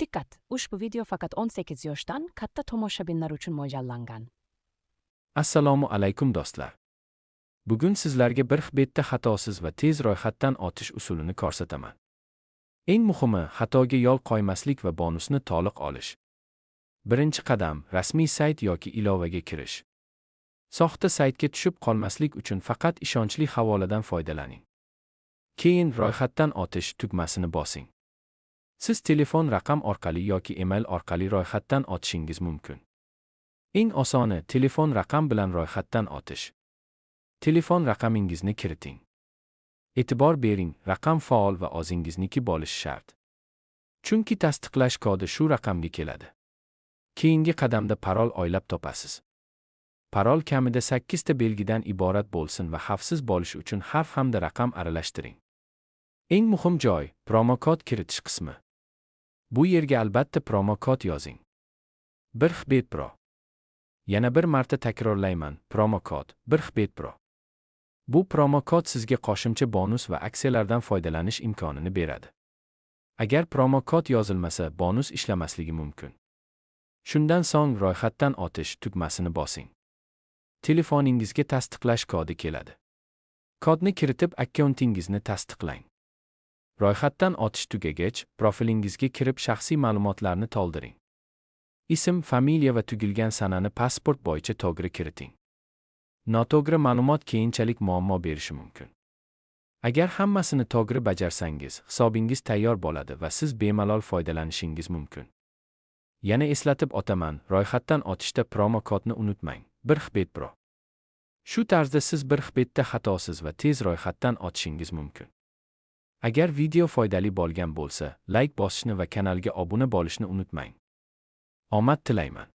Dikkat! Ushbu video faqat 18 yoshdan katta tomoshabinlar uchun mo'ljallangan. Assalomu alaykum do'stlar. Bugun sizlarga bir betda xatosiz va tez ro'yxatdan o'tish usulini ko'rsataman. Eng muhimi, xatoga yo'l qo'ymaslik va bonusni to'liq olish. Birinchi qadam, rasmiy sayt yoki ilovaga kirish. Soxta saytga tushib qolmaslik uchun faqat ishonchli havoladan foydalaning. Keyin ro'yxatdan o'tish tugmasini bosing. Siz telefon raqam orqali yoki email orqali ro'yxatdan o'tishingiz mumkin. Eng osoni telefon raqam bilan ro'yxatdan o'tish. Telefon raqamingizni kiriting. E'tibor bering, raqam faol va o'zingizniki bo'lishi shart. Chunki tasdiqlash kodi shu raqamga keladi. Keyingi qadamda parol o'ylab topasiz. Parol kamida 8 ta belgidan iborat bo'lsin va xavfsiz bo'lishi uchun harf hamda raqam aralashtiring. Eng muhim joy promo kod kiritish qismi. Bu yerga albatta promo kod yozing. 1xbet Pro. Yana bir marta takrorlayman, promo kod 1xbet Pro. Bu promo kod sizga qo'shimcha bonus va aksiyalardan foydalanish imkonini beradi. Agar promo kod yozilmasa, bonus ishlamasligi mumkin. Shundan so'ng ro'yxatdan o'tish tugmasini bosing. Telefoningizga tasdiqlash kodi keladi. Kodni kiritib akkauntingizni tasdiqlang. Ro'yxatdan o'tish tugagach, profilingizga kirib shaxsiy ma'lumotlarni to'ldiring. Ism, familiya va tug'ilgan sanani pasport bo'yicha to'g'ri kiriting. Noto'g'ri ma'lumot keyinchalik muammo berishi mumkin. Agar hammasini to'g'ri bajarsangiz, hisobingiz tayyor bo'ladi va siz bemalol foydalanishingiz mumkin. Yana eslatib o'taman, ro'yxatdan o'tishda promo kodni unutmang. 1xbet Pro. Shu tarzda siz 1xbetda xatosiz va tez ro'yxatdan o'tishingiz mumkin. Agar video foydali bo'lgan bo'lsa, like bosishni va kanalga obuna bo'lishni unutmang. Omad tilayman.